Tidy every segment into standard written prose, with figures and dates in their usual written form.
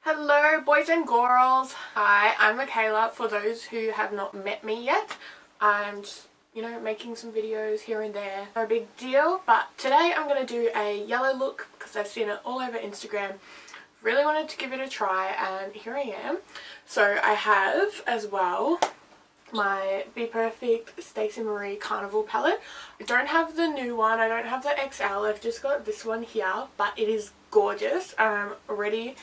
Hello boys and girls. Hi, I'm Michaela. For those who have not met me yet, I'm just, making some videos here and there. No big deal, but today I'm going to do a yellow look because I've seen it all over Instagram. Really wanted to give it a try and here I am. So I have as well my Bperfect Staceymariemua Carnival palette. I don't have the new one, I don't have the XL, I've just got this one here, but it is gorgeous. I'm ready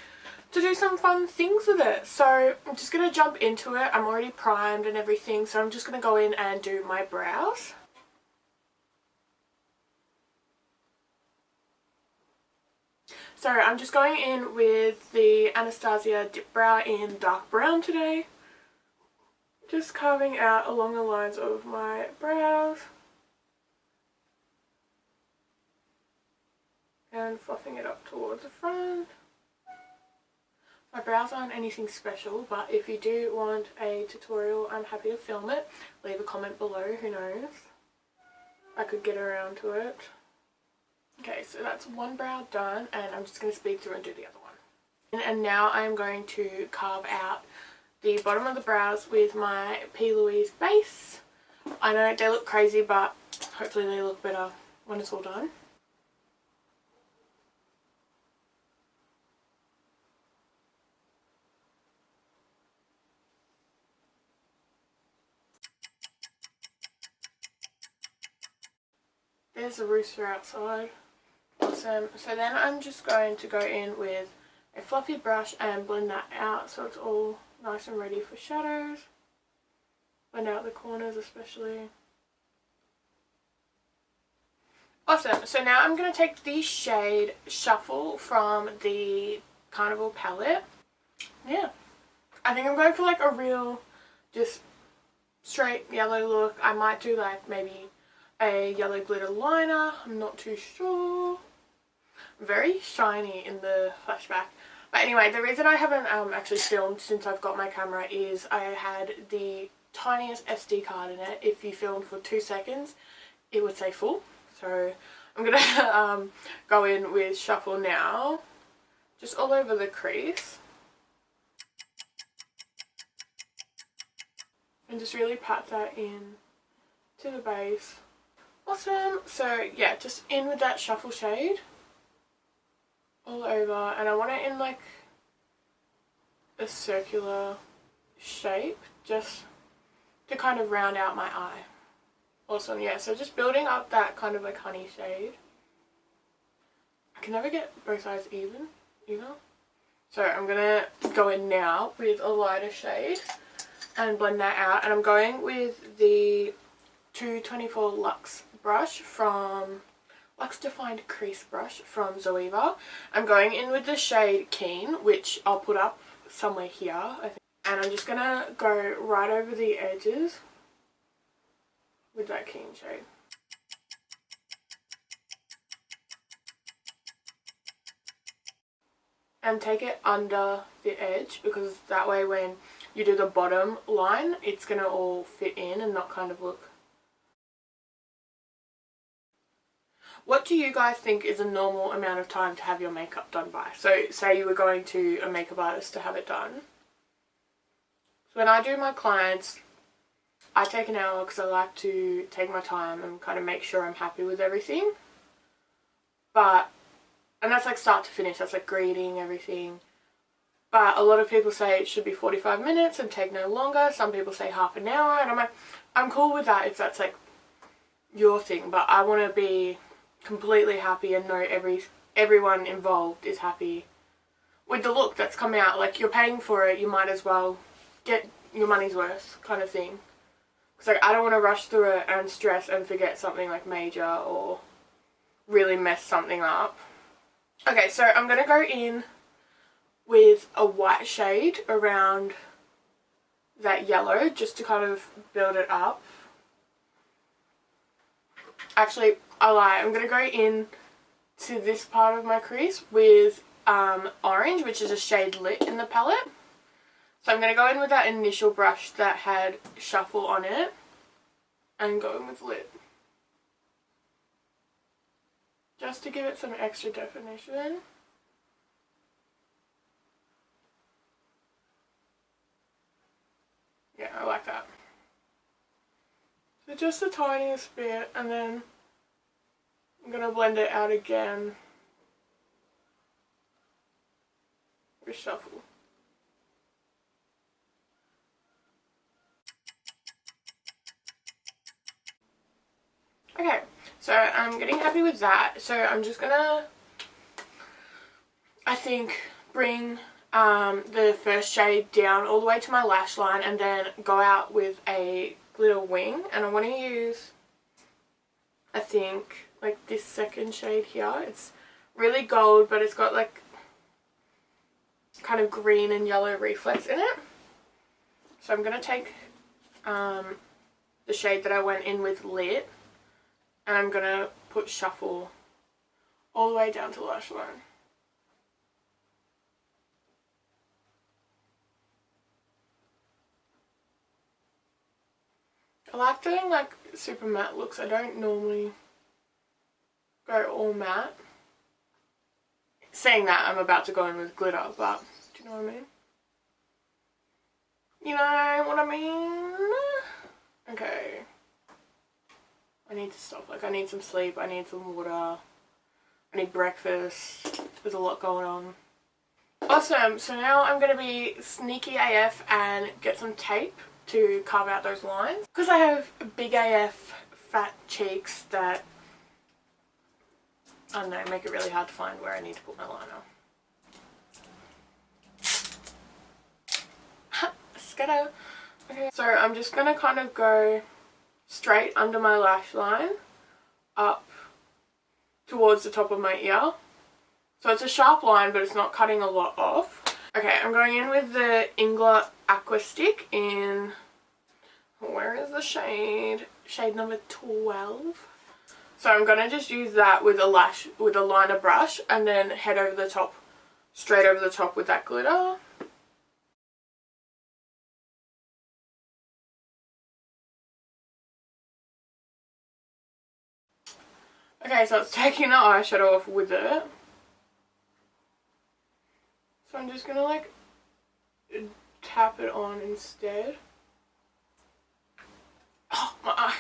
to do some fun things with it. So I'm just going to jump into it. I'm already primed and everything, so I'm just going to go in and do my brows. So I'm just going in with the Anastasia Dip Brow in dark brown today. Just carving out along the lines of my brows. And fluffing it up towards the front. My brows aren't anything special, but if you do want a tutorial, I'm happy to film it. Leave a comment below, who knows. I could get around to it. Okay, so that's one brow done, and I'm just going to speed through and do the other one. And now I'm going to carve out the bottom of the brows with my P. Louise base. I know they look crazy, but hopefully they look better when it's all done. There's a rooster outside. Awesome. So then I'm just going to go in with a fluffy brush and blend that out so it's all nice and ready for shadows. Blend out the corners especially. Awesome. So now I'm going to take the shade Shuffle from the Carnival palette. Yeah. I think I'm going for like a real just straight yellow look. I might do like maybe a yellow glitter liner, I'm not too sure. Very shiny in the flashback. But anyway, the reason I haven't actually filmed since I've got my camera is I had the tiniest SD card in it. If you filmed for 2 seconds, it would say full. So I'm going to go in with Shuffle now, just all over the crease. And just really pat that in to the base. Awesome. So yeah, just in with that Shuffle shade all over, and I want it in like a circular shape just to kind of round out my eye. Awesome. Yeah, so just building up that kind of like honey shade. I can never get both eyes even either. So I'm gonna go in now with a lighter shade and blend that out, and I'm going with the 224 Luxe brush from Luxe Defined Crease brush from Zoeva. I'm going in with the shade Keen, which I'll put up somewhere here, I think. And I'm just gonna go right over the edges with that Keen shade. And take it under the edge, because that way when you do the bottom line, it's gonna all fit in and not kind of look. What do you guys think is a normal amount of time to have your makeup done by? So say you were going to a makeup artist to have it done. So when I do my clients, I take an hour because I like to take my time and kind of make sure I'm happy with everything. And that's like start to finish, that's like greeting, everything. But a lot of people say it should be 45 minutes and take no longer. Some people say half an hour, and I'm like, I'm cool with that if that's like your thing, but I want to be completely happy and know everyone involved is happy with the look that's come out. Like, you're paying for it, you might as well get your money's worth kind of thing. Because like, I don't want to rush through it and stress and forget something like major or really mess something up. Okay, so I'm going to go in with a white shade around that yellow just to kind of build it up. Actually, I lie. I'm going to go in to this part of my crease with orange, which is a shade Lit in the palette. So I'm going to go in with that initial brush that had Shuffle on it and go in with Lit. Just to give it some extra definition. I like that. So just the tiniest bit, and then I'm going to blend it out again with Shuffle. Okay, so I'm getting happy with that. So I'm just going to, I think, bring the first shade down all the way to my lash line and then go out with a glitter wing. And I want to use, I think, like this second shade here. It's really gold, but it's got like kind of green and yellow reflex in it. So I'm going to take the shade that I went in with Lit, and I'm going to put Shuffle all the way down to the lash line. I like doing like super matte looks. I don't normally go all matte. Saying that, I'm about to go in with glitter, but do you know what I mean? You know what I mean? Okay. I need to stop. Like, I need some sleep. I need some water. I need breakfast. There's a lot going on. Awesome. So now I'm going to be sneaky AF and get some tape to carve out those lines. Because I have big AF fat cheeks that, I don't know, make it really hard to find where I need to put my liner. Scatter. Okay, so I'm just going to kind of go straight under my lash line up towards the top of my ear. So it's a sharp line, but it's not cutting a lot off. Okay, I'm going in with the Ingler Aqua Stick in, where is the shade? Shade number 12. So I'm going to just use that with a liner brush and then head over the top, straight over the top with that glitter. Okay, so it's taking the eyeshadow off with it. So I'm just going to like tap it on instead. Oh, my eye.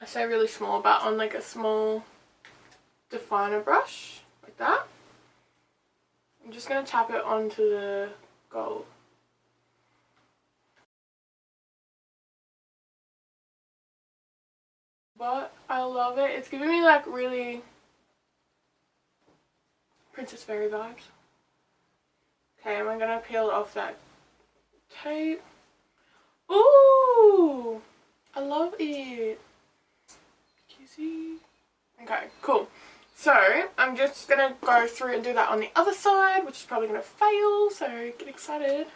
I say really small, but on like a small definer brush, like that. I'm just going to tap it onto the gold. But I love it. It's giving me like really Princess Fairy vibes. Okay, am I going to peel off that tape? Ooh! I love it. Kizzy. Okay, cool. So, I'm just going to go through and do that on the other side, which is probably going to fail, so get excited.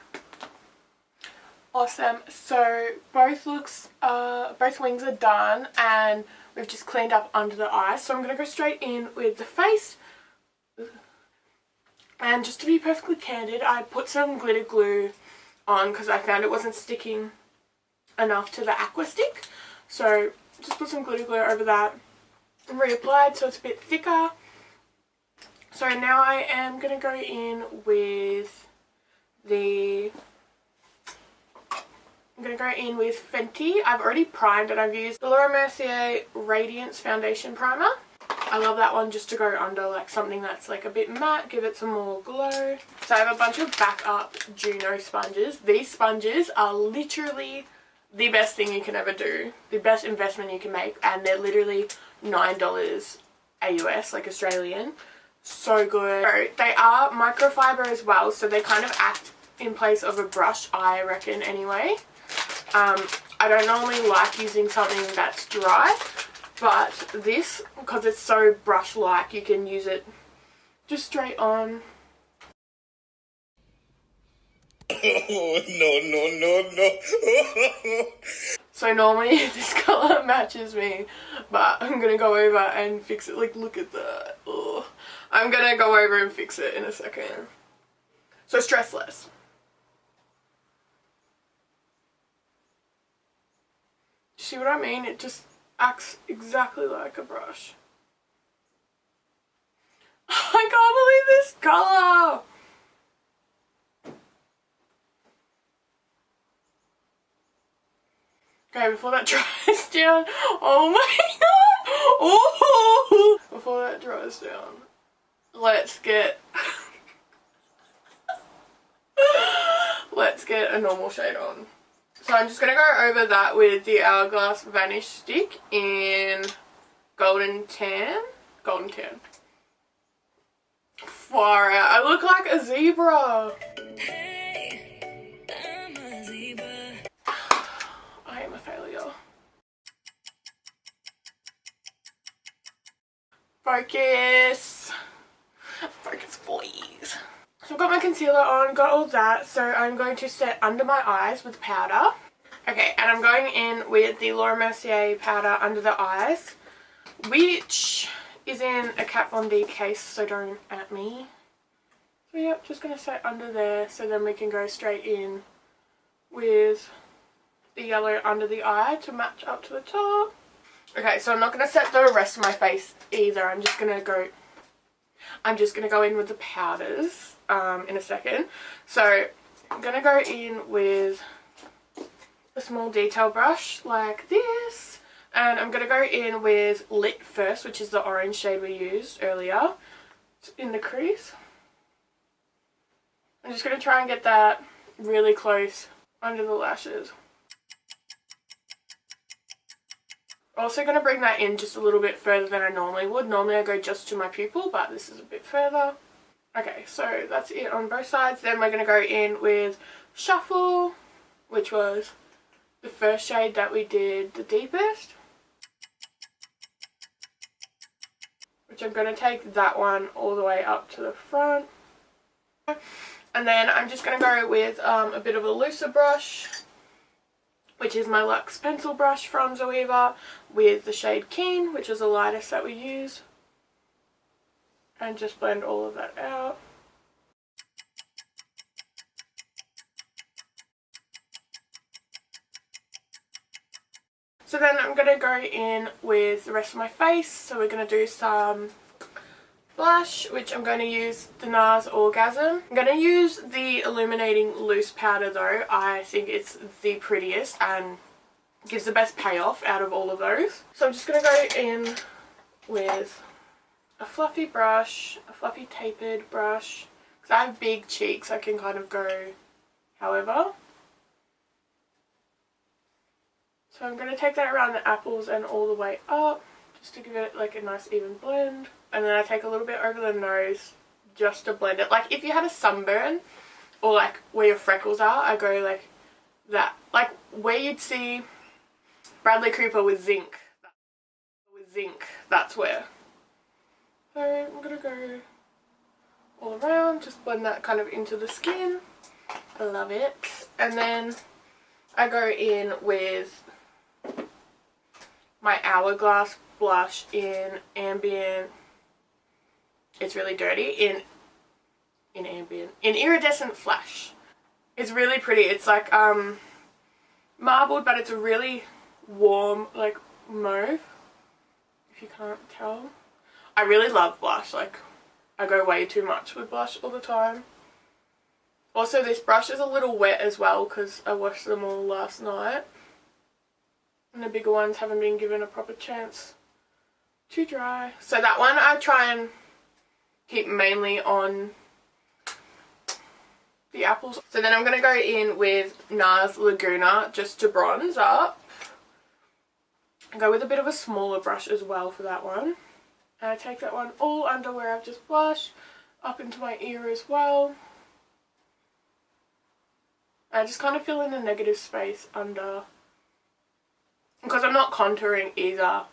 Awesome. So, both wings are done, and we've just cleaned up under the eyes. So, I'm going to go straight in with the face. And just to be perfectly candid, I put some glitter glue on because I found it wasn't sticking enough to the Aqua Stick. So, just put some glitter glue over that and reapplied so it's a bit thicker. So now I am going to go in with Fenty. I've already primed and I've used the Laura Mercier Radiance Foundation Primer. I love that one just to go under like something that's like a bit matte, give it some more glow. So I have a bunch of backup Juno sponges. These sponges are literally the best thing you can ever do, the best investment you can make, and they're literally $9 AUS, like Australian. So good. So they are microfiber as well, so they kind of act in place of a brush, I reckon anyway. I don't normally like using something that's dry, but this, because it's so brush-like, you can use it just straight on. Oh, no. So normally this colour matches me, but I'm going to go over and fix it. Like, look at that. Ugh. I'm going to go over and fix it in a second. So stress less. See what I mean? It just acts exactly like a brush. I can't believe this colour! Okay, before that dries down. Oh my god! Oh! Before that dries down, let's get a normal shade on. So I'm just gonna go over that with the Hourglass Vanish Stick in Golden Tan. Golden Tan. Far out. I look like a zebra. Hey, I'm a zebra. I am a failure. Focus. Focus, please. So I've got my concealer on, got all that, so I'm going to set under my eyes with powder. Okay, and I'm going in with the Laura Mercier powder under the eyes, which is in a Kat Von D case, so don't at me. So yep, just going to set under there, so then we can go straight in with the yellow under the eye to match up to the top. Okay, so I'm not going to set the rest of my face either, I'm just going to go in with the powders in a second. So I'm going to go in with a small detail brush like this, and I'm going to go in with Lit first, which is the orange shade we used earlier in the crease. I'm just going to try and get that really close under the lashes. Also going to bring that in just a little bit further than I normally would. Normally I go just to my pupil, but this is a bit further. Okay, so that's it on both sides. Then we're going to go in with Shuffle, which was the first shade that we did the deepest. Which I'm going to take that one all the way up to the front. And then I'm just going to go with a bit of a looser brush, which is my Luxe pencil brush from Zoeva, with the shade Keen, which is the lightest that we use. And just blend all of that out. So then I'm going to go in with the rest of my face. So we're going to do some blush, which I'm going to use the NARS Orgasm. I'm going to use the illuminating loose powder though. I think it's the prettiest and gives the best payoff out of all of those. So I'm just going to go in with a fluffy brush, a fluffy tapered brush. Because I have big cheeks, I can kind of go however. So I'm going to take that around the apples and all the way up, just to give it like a nice even blend. And then I take a little bit over the nose just to blend it. Like if you had a sunburn or like where your freckles are, I go like that. Like where you'd see Bradley Cooper with zinc. That's where. So I'm going to go all around, just blend that kind of into the skin. I love it. And then I go in with my Hourglass blush in Ambient. It's really dirty. In Ambient. In Iridescent Flash. It's really pretty. It's like marbled, but it's a really warm like mauve, if you can't tell. I really love blush. Like I go way too much with blush all the time. Also this brush is a little wet as well because I washed them all last night. And the bigger ones haven't been given a proper chance to dry. So that one I try and keep mainly on the apples. So then I'm going to go in with NARS Laguna just to bronze up. I go with a bit of a smaller brush as well for that one. And I take that one all under where I've just blushed, up into my ear as well. And I just kind of fill in the negative space under. Because I'm not contouring either,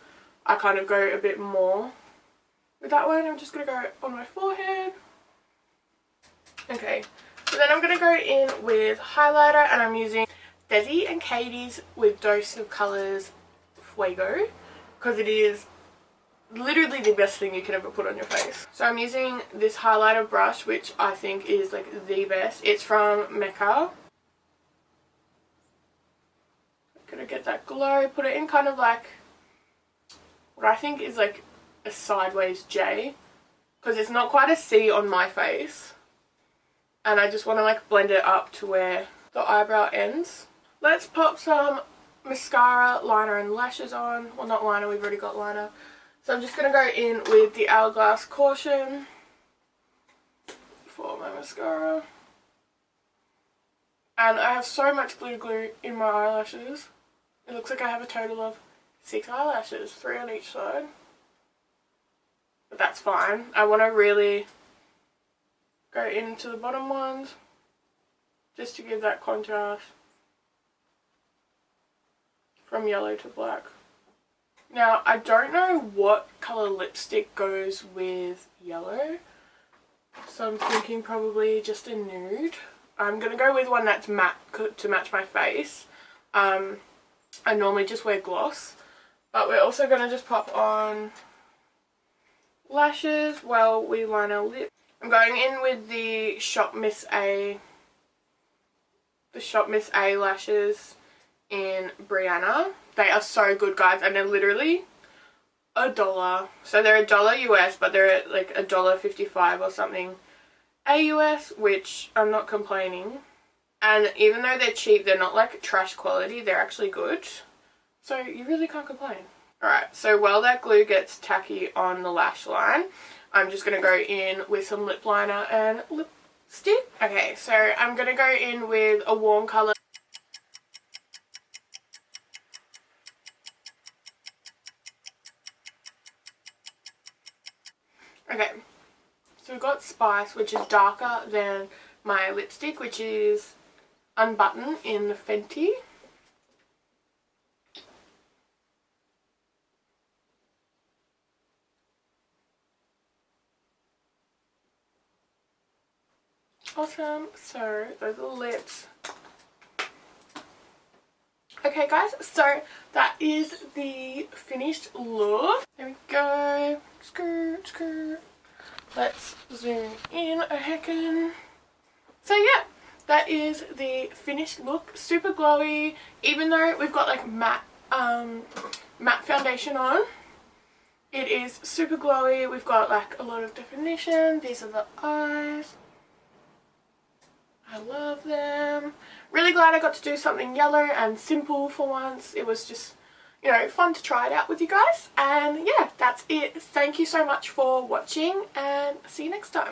I kind of go a bit more with that one. I'm just going to go on my forehead. Okay, so then I'm going to go in with highlighter, and I'm using Desi and Katie's with Dose of Colours Fuego, because it is literally the best thing you can ever put on your face. So I'm using this highlighter brush, which I think is like the best. It's from Mecca. Gonna get that glow, put it in kind of like what I think is like a sideways J, because it's not quite a C on my face, and I just want to like blend it up to where the eyebrow ends. Let's pop some mascara, liner and lashes on. Well, not liner, we've already got liner. So I'm just going to go in with the Hourglass Caution for my mascara. And I have so much glitter glue in my eyelashes. It looks like I have a total of 6 eyelashes, 3 on each side. But that's fine. I want to really go into the bottom ones just to give that contrast from yellow to black. Now, I don't know what colour lipstick goes with yellow, so I'm thinking probably just a nude. I'm going to go with one that's matte to match my face. I normally just wear gloss, but we're also going to just pop on lashes while we line our lip. I'm going in with the Shop Miss A lashes in Brianna. They are so good, guys, and they're literally $1. So they're $1 US, but they're at like $1.55 or something AUS, which I'm not complaining. And even though they're cheap, they're not like trash quality, they're actually good. So you really can't complain. Alright, so while that glue gets tacky on the lash line, I'm just going to go in with some lip liner and lipstick. Okay, so I'm going to go in with a warm colour. Okay, so we've got Spice, which is darker than my lipstick, which is Unbutton in Fenty. Awesome, so those are the lips. Okay guys, so that is the finished look. There we go. Skirt, skirt. Let's zoom in a heckin'. So yeah, that is the finished look. Super glowy, even though we've got like matte foundation on. It is super glowy. We've got like a lot of definition. These are the eyes. I love them. Really glad I got to do something yellow and simple for once. It was just, you know, fun to try it out with you guys. And yeah, that's it. Thank you so much for watching and see you next time.